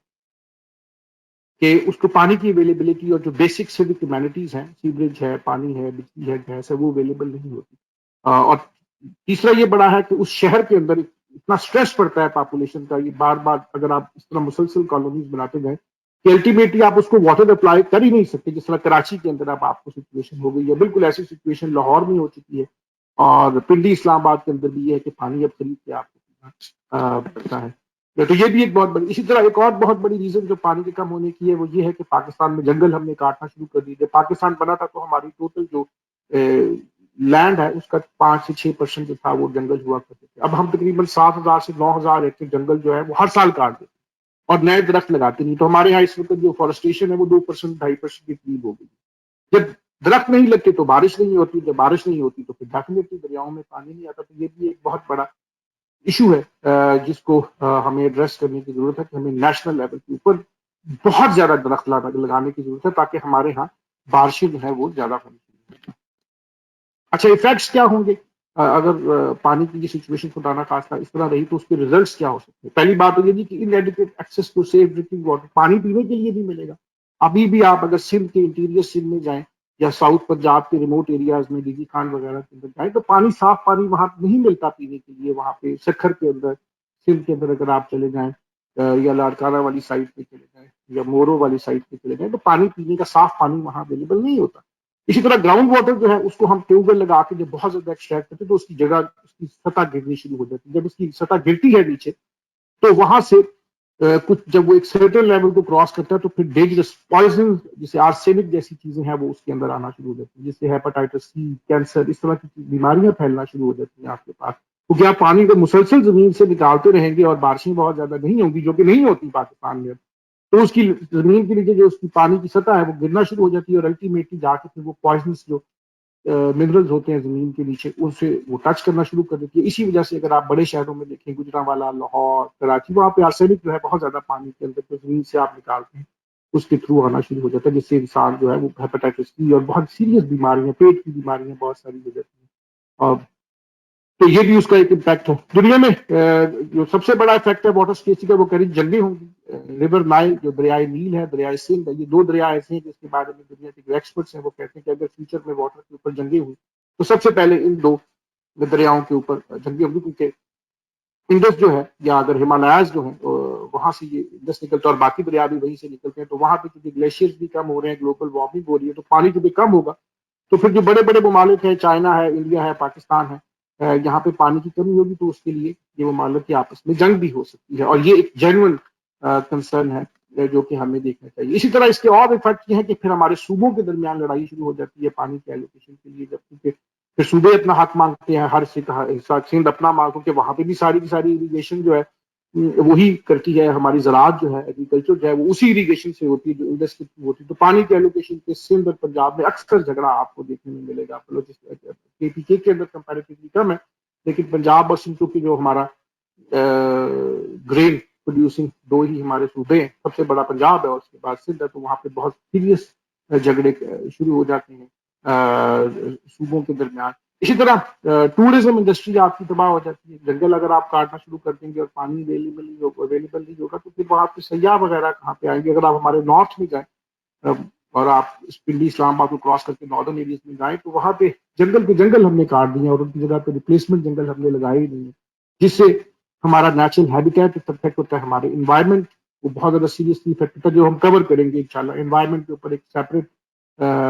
कि उसको पानी की अवेलेबिलिटी और जो बेसिक सिविक ह्यूमैनिटीज हैं, सीवरेज है, पानी है, बिजली है, गैस है, वो अवेलेबल नहीं होती। और तीसरा ये बड़ा है कि उस शहर के अंदर इतना स्ट्रेस पड़ता है पॉपुलेशन का, ये बार बार अगर आप इस तरह मुसलसल कॉलोनीज बनाते गए कि अल्टीमेटली आप उसको वाटर अप्लाई कर ही नहीं सकते। जिस तरह कराची के अंदर अब आपको सिचुएशन हो गई है, बिल्कुल ऐसी सिचुएशन लाहौर में हो चुकी है, और पिंडी इस्लामाबाद के अंदर भी ये है कि पानी अब खरीद के आपको पीना पड़ता है। तो ये भी एक बहुत बड़ी, इसी तरह एक और बहुत बड़ी रीजन जो पानी के कम होने की है वो ये है कि पाकिस्तान में जंगल हमने काटना शुरू कर दिए। जब पाकिस्तान बना था तो हमारी टोटल जो लैंड है उसका 5 से 6% जो था वो जंगल हुआ करते थे। अब हम तकरीबन 7,000 से 9,000 एकड़ जंगल जो है वो हर साल काट देते और नए दरख्त लगाते नहीं। तो हमारे यहाँ इस वक्त जो फॉरेस्टेशन है वो 2%, 2.5% के करीब हो गई। जब दरख्त नहीं लगते तो बारिश नहीं होती, जब बारिश नहीं होती तो फिर डेफिनेटली दरियाओं में पानी नहीं आता। तो ये भी एक बहुत बड़ा इशू है जिसको हमें एड्रेस करने की जरूरत है कि हमें नेशनल लेवल के ऊपर बहुत ज्यादा दरख्त लगाने की जरूरत है, ताकि हमारे यहाँ बारिशें जो है वो ज्यादा होनी चाहिए। अच्छा, इफेक्ट्स क्या होंगे अगर पानी की ये सिचुएशन खुदा ना खास्ता इस तरह रही तो उसके रिजल्ट्स क्या हो सकते हैं? पहली बात तो ये थी कि inadequate access to safe drinking water, पानी पीने के लिए नहीं मिलेगा। अभी भी आप अगर सिंध के इंटीरियर सिंध में जाएं या साउथ पंजाब के रिमोट एरियाज में डीजी खान वगैरह के अंदर जाए तो पानी, साफ पानी वहां नहीं मिलता पीने के लिए। वहां पे सखर के अंदर, सिंध के अंदर अगर आप चले जाएं या लाड़काना वाली साइड पे चले जाएं या मोरो वाली साइड पे चले जाएं तो पानी पीने का साफ पानी वहां अवेलेबल नहीं होता। इसी तरह ग्राउंड वाटर जो है उसको हम ट्यूबवेल लगा के जब बहुत ज्यादा एक्सट्रैक्ट करते हैं तो उसकी जगह, उसकी सतह गिरनी शुरू हो जाती है। जब उसकी सतह गिरती है नीचे तो वहां से कुछ, जब वो एक सर्टेन लेवल को क्रॉस करता है तो फिर डेंजरस पॉइजन जैसे आर्सेनिक जैसी चीजें हैं वो उसके अंदर आना शुरू हो जाती है, जिससे हेपेटाइटिस सी, कैंसर, इस तरह की बीमारियां फैलना शुरू हो जाती हैं आपके पास। क्योंकि आप पानी को मुसलसल जमीन से निकालते रहेंगे और बारिशें बहुत ज्यादा नहीं होंगी, जो कि नहीं होती पाकिस्तान में, तो उसकी जमीन के नीचे जो उसकी पानी की सतह है वो गिरना शुरू हो जाती है और अल्टीमेटली जाके फिर वो पॉइजनस जो मिनरल्स होते हैं जमीन के नीचे उनसे वो टच करना शुरू कर देती है। इसी वजह से अगर आप बड़े शहरों में देखें, गुजरांवाला, लाहौर, कराची, वहाँ पे आर्सेनिक जो है बहुत ज्यादा पानी के अंदर जो जमीन से आप निकालते हैं उसके थ्रू आना शुरू हो जाता है, जिससे इंसान जो है वो हेपेटाइटिस सी और बहुत सीरियस बीमारियां, पेट की बीमारियां बहुत सारी हो जाती हैं। और तो ये भी उसका एक इम्पैक्ट है। दुनिया में जो सबसे बड़ा इफेक्ट है वाटर स्केर्सिटी का वो करीब जंगें होंगी। रिवर नाइल, जो दरियाए नील है, दरियाए सिंध है, ये दो दरिया ऐसे हैं जिसके बारे में दुनिया के जो एक्सपर्ट्स हैं वो कहते हैं कि अगर फ्यूचर में वाटर के ऊपर जंगें हुई तो सबसे पहले इन दो दरियाओं के ऊपर जंगें होंगी। क्योंकि इंडस जो है या अगर हिमालयाज जो है वहां से ये इंडस निकलता है और बाकी दरिया भी वहीं से निकलते हैं, तो वहां पे क्योंकि ग्लेशियर्स भी कम हो रहे हैं, ग्लोबल वार्मिंग हो रही है, तो पानी जो भी कम होगा तो फिर जो बड़े बड़े ममालिक है, चाइना है, इंडिया है, पाकिस्तान है, यहाँ पे पानी की कमी होगी तो उसके लिए ये ममालिक की आपस में जंग भी हो सकती है। और ये एक जेन्युइन कंसर्न है जो कि हमें देखना चाहिए। इसी तरह इसके और इफेक्ट ये है कि फिर हमारे सूबों के दरमियान लड़ाई शुरू हो जाती है पानी के एलोकेशन के लिए, जबकि फिर सूबे अपना हक मांगते हैं, हर हिस्सा सिंध अपना मांगो कि वहां पे भी सारी की सारी इरीगेशन जो है वही करती है। हमारी ज़राअत जो है, एग्रीकल्चर जो है वो उसी इरीगेशन से होती है जो इंडस के थ्रू होती है। तो पानी के एलोकेशन के सिंध और पंजाब में अक्सर झगड़ा आपको देखने में मिलेगा। केपीके के अंदर कंपैरेटिवली कम है, लेकिन पंजाब और सिंध की जो हमारा ग्रेन प्रोड्यूसिंग दो ही हमारे सूबे हैं, सबसे बड़ा पंजाब है और उसके बाद सिंध है, तो वहाँ पे बहुत सीरियस झगड़े शुरू हो जाते हैं सूबों के दरमियान। इसी तरह टूरिज्म इंडस्ट्री आपकी तबाह हो जाती है। जंगल अगर आप काटना शुरू कर देंगे और पानी अवेलेबल नहीं होगा तो फिर वहाँ पे सयाह वगैरह कहाँ पे आएंगे। अगर आप हमारे नॉर्थ में जाए और आप पिंडी इस्लामाबाद को क्रॉस करके नॉर्दर्न एरियाज में जाए तो वहाँ पे जंगल के जंगल हमने काट दिए और उनकी जगह पे रिप्लेसमेंट जंगल हमने लगाए ही नहीं है, जिससे हमारा नेचुरल हैबिटेट इफेक्ट होता है, हमारे इन्वायरमेंट को बहुत ज्यादा सीरियसली इफेक्ट होता है, जो हम कवर करेंगे इंशाल्लाह। इन्वायरमेंट के ऊपर एक सेपरेट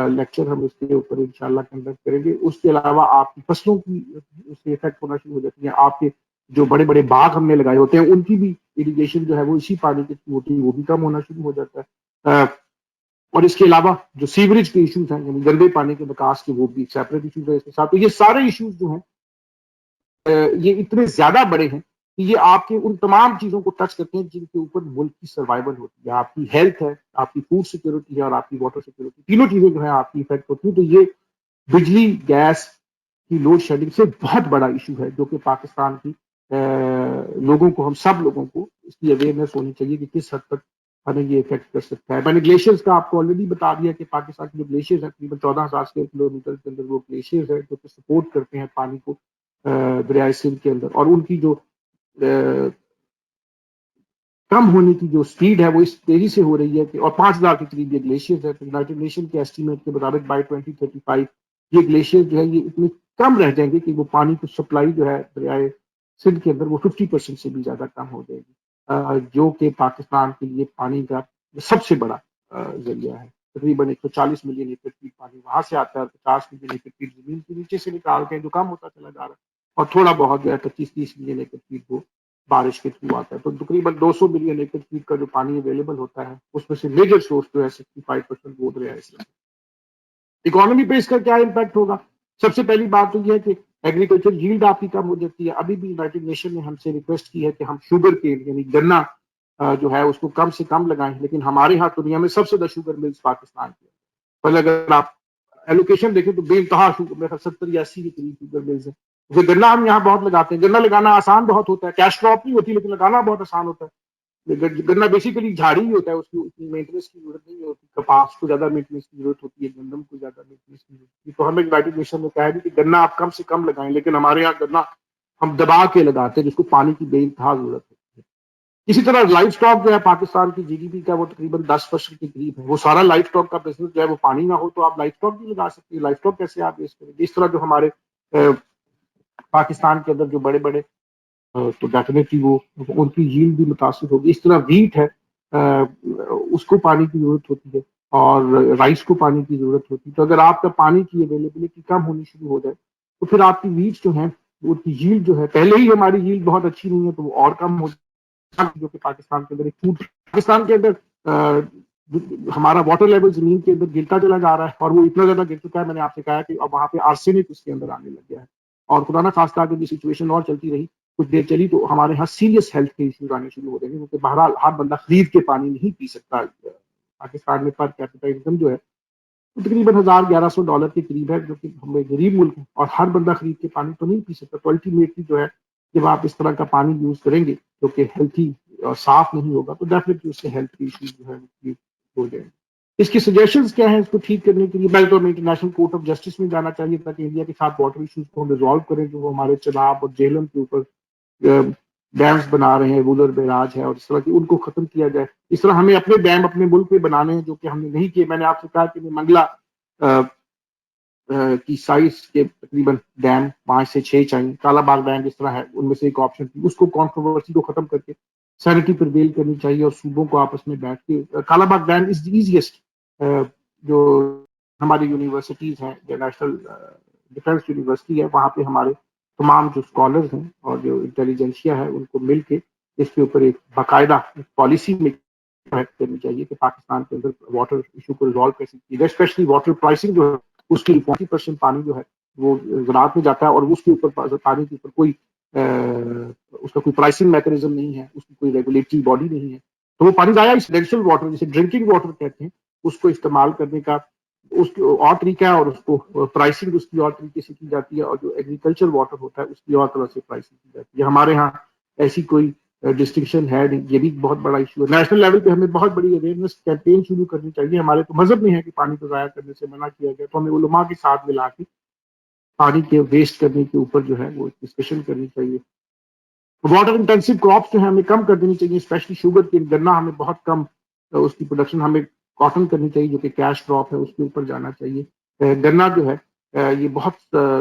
लेक्चर हम इसके ऊपर इंशाल्लाह कंडक्ट करेंगे। उसके अलावा आपकी फसलों की उससे इफेक्ट होना शुरू हो जाती है। आपके जो बड़े बड़े बाग हमने लगाए होते हैं उनकी भी इरिगेशन जो है वो इसी पानी के थ्रू होती है, वो भी कम होना शुरू हो जाता है। और इसके अलावा जो सीवरेज के इश्यूज हैं, यानी गंदे पानी के विकास के, वो भी सेपरेट इश्यूज है इसके साथ। तो ये सारे इश्यूज जो हैं ये इतने ज्यादा बड़े हैं कि ये आपके उन तमाम चीज़ों को टच करते हैं जिनके ऊपर मुल्क की सर्वाइवल होती है। आपकी हेल्थ है, आपकी फूड सिक्योरिटी है और आपकी वाटर सिक्योरिटी, तीनों चीज़ें जो है आपकी इफेक्ट होती है। तो ये बिजली, गैस की लोड शेडिंग से बहुत बड़ा इशू है, जो कि पाकिस्तान की लोगों को, हम सब लोगों को इसकी अवेयरनेस होनी चाहिए कि किस हद तक हमें ये इफेक्ट कर सकता है। मैंने ग्लेशियर्स का आपको ऑलरेडी बता दिया कि पाकिस्तान के जो ग्लेशियर्स हैं तकरीबन 14,000 स्क्वायर किलोमीटर के अंदर वो ग्लेशियर्स है जो कि सपोर्ट करते हैं पानी को दरियाए सिंध के अंदर, और उनकी जो कम होने की जो स्पीड है वो इस तेजी से हो रही है कि, और 5,000 के करीब ये ग्लेशियर्स है। तो यूनाइटेड नेशन के एस्टीमेट के मुताबिक बाय 2035 ये ग्लेशियर जो है ये इतने कम रह जाएंगे कि वो पानी की सप्लाई जो है दरियाए सिंध के अंदर वो 50% से भी ज्यादा कम हो जाएगी, जो कि पाकिस्तान के लिए पानी का सबसे बड़ा जरिया है। तकरीबन 140 मिलियन एकड़ फीट पानी वहां से आता है और 50 मिलियन एकड़ फीट जमीन के नीचे से निकालते हैं, जो कम होता चला जा रहा है, और थोड़ा बहुत जो है 25-30 मिलियन एकड़ फीट वो बारिश के थ्रू आता है। तो तकरीबन 200 मिलियन एकड़ फीट का जो पानी अवेलेबल होता है उसमें से मेजर सोर्स जो है 65% वो दरिया सिंध। इकोनॉमी पे इसका क्या इम्पैक्ट होगा? सबसे पहली बात तो यह है कि एग्रीकल्चर यील्ड आपकी कम हो जाती है। अभी भी यूनाइटेड नेशन ने हमसे रिक्वेस्ट की है कि हम शुगर केन यानी गन्ना जो है उसको कम से कम लगाएं, लेकिन हमारे यहाँ दुनिया में सबसे ज्यादा शुगर मिल्स पाकिस्तान की है। पहले अगर आप एलोकेशन देखें तो बेइंतहा शुगर, मेरे 70 या 80 के करीब शुगर मिल्स है। तो गन्ना हम यहाँ बहुत लगाते हैं। गन्ना लगाना आसान बहुत होता है, कैश क्रॉप नहीं होती लेकिन लगाना बहुत आसान होता है। गन्ना बेसिकली झाड़ी ही होता है, उसकी उतनी मेंटेनेंस की जरूरत नहीं होती। कपास को ज्यादा मेंटेनेंस की जरूरत होती है, गंदम को ज्यादा मेंटेनेंस की जरूरत होती है। तो हमें यूनाइटेड नेशन ने कहा है कि गन्ना आप कम से कम लगाएं, लेकिन हमारे यहाँ गन्ना हम दबा के लगाते हैं जिसको पानी की बेइंतहा जरूरत होती है। इसी तरह लाइफ स्टॉक जो है पाकिस्तान की जीडीपी का वो तकरीबन 10% के करीब है। वो सारा लाइफ स्टॉक का बिजनेस जो है वो पानी ना हो तो आप लाइफ स्टॉक नहीं लगा सकते। लाइफ स्टॉक कैसे आप बेच करेंगे? इस तरह जो हमारे पाकिस्तान के अंदर जो बड़े बड़े तो डेफिनेटली वो उनकी यील्ड भी मुतासिर होगी। इस तरह वीट है, उसको पानी की जरूरत होती है और राइस को पानी की जरूरत होती है। तो अगर आपका पानी की अवेलेबिलिटी कम होनी शुरू हो जाए तो फिर आपकी वीट जो है उनकी यील्ड जो है, पहले ही हमारी यील्ड बहुत अच्छी नहीं है तो वो और कम हो, जो कि पाकिस्तान के अंदर एक फूड, पाकिस्तान के अंदर हमारा वाटर लेवल जमीन के अंदर गिरता चला जा रहा है और वो इतना ज्यादा गिर चुका है, मैंने आपसे कहा कि अब वहां पे आर्सेनिक उसके अंदर आने लग गया है। और खुदा ना खास्ता अगर ये सिचुएशन और चलती रही, कुछ देर चली, तो हमारे यहाँ सीरियस हेल्थ के इश्यूज आने शुरू हो जाएंगे, क्योंकि बहरहाल हर बंदा खरीद के पानी नहीं पी सकता। पाकिस्तान में पर कैपिटा इनकम जो है वो तकरीबन $1,000-1,100 के करीब है, जो कि हमें गरीब मुल्क है और हर बंदा खरीद के पानी तो नहीं पी सकता। तो अल्टीमेटली जो है जब आप इस तरह का पानी यूज करेंगे जो कि हेल्थी और साफ नहीं होगा तो डेफिनेटली उससे हेल्थ की इश्यूज जो है वो हो जाएंगे। इसकी सजेशंस क्या है इसको ठीक करने के लिए? पहले तो हमें इंटरनेशनल कोर्ट ऑफ जस्टिस में जाना चाहिए ताकि इंडिया के साथ वाटर इश्यूज को हम रिजॉल्व करें, जो हमारे चनाब और जेहलम के ऊपर डैम्स बना रहे हैं, वुलर बैराज है, और इस तरह की उनको खत्म किया जाए। इस तरह हमें अपने डैम अपने मुल्क में बनाने हैं जो कि हमने नहीं किए। मैंने आपसे कहा कि मंगला की साइज के तकरीबन डैम 5 से 6 चाहिए। कालाबाग डैम जिस तरह है उनमें से एक ऑप्शन थी, उसको कॉन्ट्रोवर्सी को खत्म करके सैनिटी प्रिवेल करनी चाहिए और सूबों को आपस में बैठ के, Kalabagh dam is the easiest, जो हमारी यूनिवर्सिटीज हैं, जो नेशनल डिफेंस यूनिवर्सिटी है, वहाँ पे हमारे तमाम जो स्कॉलर्स हैं और जो इंटेलिजेंसिया है उनको मिल के इसके ऊपर एक बाकायदा पॉलिसी में करनी चाहिए कि पाकिस्तान के अंदर वाटर इशू को रिजॉल्व कैसे किया जाए। स्पेशली वाटर प्राइसिंग जो है उसकी 40% पानी जो है वो ज़राअत में जाता है और उसके ऊपर पानी के ऊपर कोई उसका कोई प्राइसिंग मैकेनिज्म नहीं है, उसकी कोई रेगुलेटरी बॉडी नहीं है। तो वो पानी जाया रेजिडेंशियल वाटर जिसे ड्रिंकिंग वाटर कहते हैं उसको इस्तेमाल करने का उसकी और तरीका है और उसको प्राइसिंग उसकी और तरीके से की जाती है, और जो एग्रीकल्चर वाटर होता है उसकी और तरह से प्राइसिंग की जाती है। हमारे यहाँ ऐसी कोई डिस्टिंक्शन है नहीं, ये भी बहुत बड़ा इशू है। नेशनल लेवल पे हमें बहुत बड़ी अवेयरनेस कैंपेन शुरू करनी चाहिए। हमारे तो मजहब में है कि पानी को जाया करने से मना किया गया, तो हमें उलमा के साथ मिला के पानी के वेस्ट करने के ऊपर जो है वो डिस्कशन करनी चाहिए। वाटर इंटेंसिव क्रॉप्स जो है हमें कम कर देनी चाहिए, स्पेशली शुगर केन, गन्ना हमें बहुत कम उसकी प्रोडक्शन, हमें कॉटन करनी चाहिए जो कि कैश क्रॉप है, उसके ऊपर जाना चाहिए। गन्ना जो है ये बहुत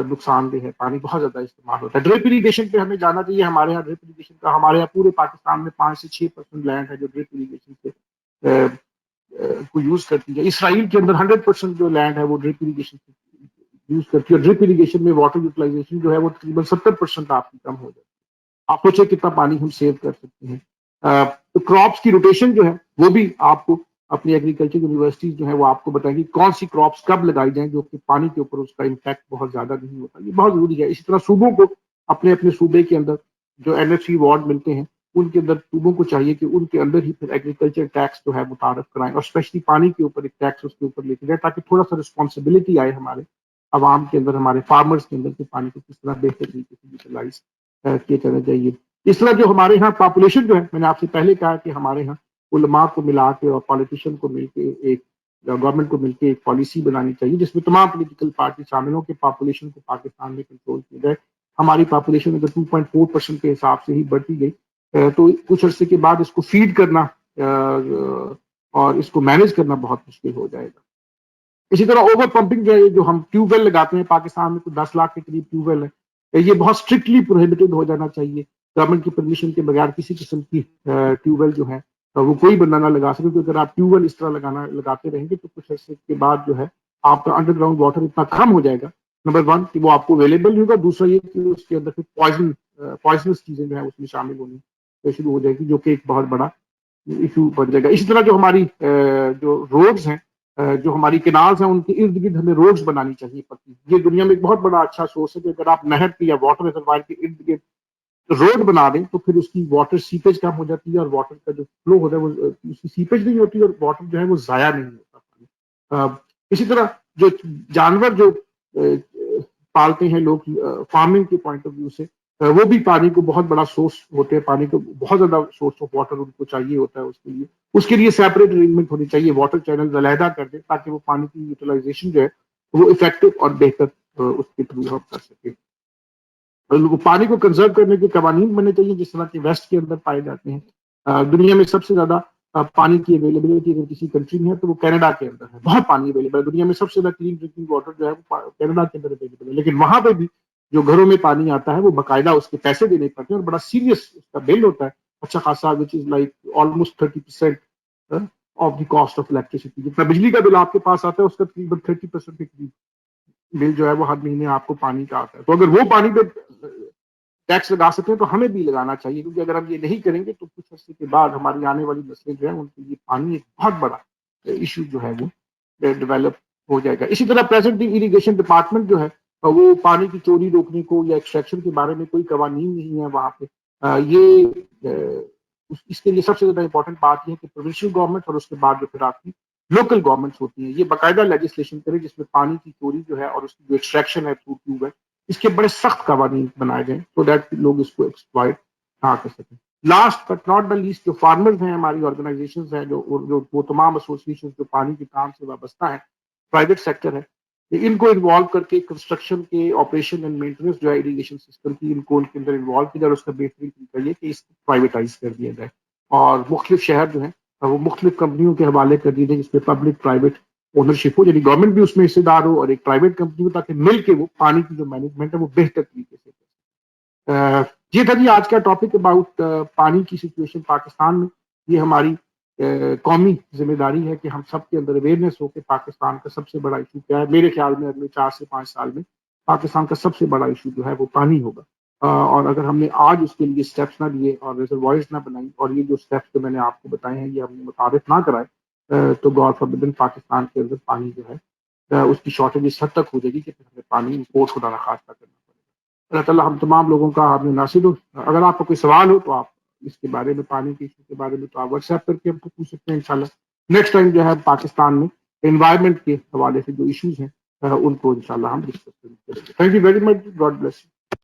नुकसानदेह है, पानी बहुत ज्यादा इस्तेमाल होता है। ड्रिप इरीगेशन पे हमें जाना चाहिए। हमारे यहाँ ड्रिप इरीगेशन का, हमारे यहाँ पूरे पाकिस्तान में 5 से 6% लैंड है जो ड्रिप इरीगेशन से को यूज करती है। इसराइल के अंदर 100% जो लैंड है वो ड्रिप इरीगेशन यूज करती है। ड्रिप इरीगेशन में वाटर यूटिलाइजेशन जो है वो तकरीबन 70% आपकी कम हो जाती है। आप सोचे कितना पानी हम सेव कर सकते हैं। तो क्रॉप्स की रोटेशन जो है वो भी आपको अपनी एग्रीकल्चर यूनिवर्सिटीज जो है वो आपको बताएंगी कौन सी क्रॉप्स कब लगाई जाएं जो कि पानी के ऊपर उसका इम्पैक्ट बहुत ज्यादा नहीं होता। ये बहुत जरूरी है। इसी तरह सूबों को अपने अपने सूबे के अंदर जो एनएफसी अवार्ड मिलते हैं उनके अंदर सूबों को चाहिए कि उनके अंदर ही फिर एग्रीकल्चर टैक्स जो है मुतारफ कराएं और स्पेशली पानी के ऊपर एक टैक्स उसके ऊपर लेके जाए ताकि थोड़ा सा रिस्पॉन्सिबिलिटी आए हमारे आवाम के अंदर, हमारे फार्मर्स के अंदर कि पानी को किस तरह बेहतर तरीके से यूटिलाइज किया जाना चाहिए। इस तरह जो हमारे यहाँ पॉपुलेशन जो है, मैंने आपसे पहले कहा कि हमारे यहाँ उलमा को मिला के और पॉलिटिशियन को मिलके एक गवर्नमेंट को मिलकर एक पॉलिसी बनानी चाहिए जिसमें तमाम पॉलिटिकल पार्टी शामिल हो कि पॉपुलेशन को पाकिस्तान में कंट्रोल किया जाए। हमारी पॉपुलेशन अगर 2.4% के हिसाब से ही बढ़ती गई तो कुछ अरसे के बाद इसको फीड करना और इसको मैनेज करना बहुत मुश्किल हो जाएगा। इसी तरह ओवर पंपिंग जो है, जो हम ट्यूबवेल लगाते हैं पाकिस्तान में, कुछ 10 लाख के करीब ट्यूबवेल है, ये बहुत स्ट्रिक्टली प्रोहिबिटेड हो जाना चाहिए। गवर्नमेंट की परमिशन के बगैर किसी किस्म की ट्यूबवेल जो है वो कोई बंदा ना लगा सके, क्योंकि अगर आप ट्यूबवेल इस तरह लगाते रहेंगे तो कुछ अर्से के बाद जो है आपका अंडरग्राउंड वाटर इतना कम हो जाएगा, नंबर वन कि वो आपको अवेलेबल नहीं होगा, दूसरा ये कि उसके अंदर फिर पॉइजनस चीजें जो है उसमें शामिल होनी शुरू हो जाएगी, जो कि एक बहुत बड़ा इशू बन जाएगा। इसी तरह जो हमारी जो रोड्स हैं, जो हमारी केनाल्स हैं, उनके इर्द गिर्द हमें रोड्स बनानी चाहिए पक्की। ये दुनिया में एक बहुत बड़ा अच्छा सोर्स है कि अगर आप नहर की या वाटर रिजर्वायर के इर्द गिर्द रोड बना दें तो फिर उसकी वाटर सीपेज कम हो जाती है और वाटर का जो फ्लो होता है वो उसकी सीपेज नहीं होती और वाटर जो है वो जाया नहीं होता। इसी तरह जो जानवर जो पालते हैं लोग फार्मिंग के पॉइंट ऑफ व्यू से, वो भी पानी को बहुत बड़ा सोर्स होते हैं, पानी को बहुत ज्यादा सोर्स ऑफ वाटर उनको चाहिए होता है। उसके लिए सेपरेट अरेंजमेंट होनी चाहिए, वाटर चैनल अलहदा कर दे ताकि वो पानी की यूटिलाइजेशन जो है वो इफेक्टिव और बेहतर उसके थ्रू हम कर सके। पानी को कंजर्व करने के कवानीन बनने चाहिए जिस तरह के वेस्ट के अंदर पाए जाते हैं। दुनिया में सबसे ज्यादा पानी की अवेलेबिलिटी अगर किसी कंट्री में है तो वो कनाडा के अंदर है, बहुत पानी अवेलेबल है। दुनिया में सबसे ज्यादा क्लीन ड्रिंकिंग वाटर जो है वो कनाडा के अंदर अवेलेबल है, लेकिन वहां पे भी जो घरों में पानी आता है वो बाकायदा उसके पैसे देने पड़ते हैं और बड़ा सीरियस उसका बिल होता है, अच्छा खासा, which is like almost 30% of the cost of electricity. जितना बिजली का बिल आपके पास आता है उसका तकरीबन 30% के करीब बिल जो है वो हर महीने आपको पानी का आता है। तो अगर वो पानी पे टैक्स लगा सकते हैं तो हमें भी लगाना चाहिए, क्योंकि अगर हम ये नहीं करेंगे तो कुछ अर्से के बाद हमारी आने वाली नस्लें जो है उनके लिए पानी एक बहुत बड़ा इशू जो है वो डेवलप हो जाएगा। इसी तरह प्रेजेंट इरिगेशन डिपार्टमेंट जो है वो पानी की चोरी रोकने को या एक्सट्रैक्शन के बारे में कोई कवानीन नहीं है वहाँ पे। इसके लिए सबसे ज्यादा इंपॉर्टेंट बात यह है कि प्रोविंशियल गवर्नमेंट और उसके बाद जो फिर आपकी लोकल गवर्नमेंट्स होती हैं ये बाकायदा लेजिस्लेशन करें जिसमें पानी की चोरी जो है और उसकी जो एक्सट्रैक्शन है थ्रू ट्यूबवेल, इसके बड़े सख्त कवानीन बनाए गए सो दैट लोग इसको एक्सप्लॉइट ना कर सकें। Last but not the least, जो फार्मर्स हैं, हमारी ऑर्गेनाइजेशंस हैं, जो वो तमाम एसोसिएशन जो पानी के काम से वाबस्ता है, प्राइवेट सेक्टर है, इनको इन्वॉल्व करके कंस्ट्रक्शन के ऑपरेशन एंड मेंटेनेंस जो है इरीगेशन सिस्टम की, इनको उनके अंदर इन्वॉल्व किया जाए और उसका बेहतरीन तरीका ये कि इसको प्राइवेटाइज कर दिया जाए और मुख्तलिफ शहर जो है वो मुख्तलिफ कंपनियों के हवाले कर दिए जाए जिसमें पब्लिक प्राइवेट ओनरशिप हो, यानी गवर्नमेंट भी उसमें हिस्सेदार हो और एक प्राइवेट कंपनी हो, ताकि मिलकर वो पानी की जो मैनेजमेंट है वो बेहतर तरीके से ये था जी आज का टॉपिक अबाउट पानी की सिचुएशन पाकिस्तान में। ये हमारी कौमी जिम्मेदारी है कि हम सब के अंदर अवेयरनेस हो कि पाकिस्तान का सबसे बड़ा इशू क्या है। मेरे ख्याल में अगले 4 से 5 साल में पाकिस्तान का सबसे बड़ा इशू जो है वो पानी होगा, और अगर हमने आज उसके लिए स्टेप्स ना लिए और रिजर्वॉयर्स ना बनाई और ये जो स्टेप्स जो मैंने आपको बताए हैं ये हमने मुताबिक ना कराए तो गॉड फॉरबिड पाकिस्तान के अंदर पानी जो है उसकी शॉर्टेज इस हद तक हो जाएगी कि हमें पानी इम्पोर्ट खुदा ना खास्ता करना पड़ेगा। अल्लाह ताला हम तमाम लोगों का आपने नासिर हो। अगर आपको कोई सवाल हो तो आप इसके बारे में, पानी के इशू के बारे में, तो आप व्हाट्सएप करके हमको पूछ सकते हैं। इंशाल्लाह नेक्स्ट टाइम जो है पाकिस्तान में एनवायरनमेंट के हवाले से जो इश्यूज हैं उनको इंशाल्लाह हम डिस्कस करेंगे। Thank you very much, God bless you.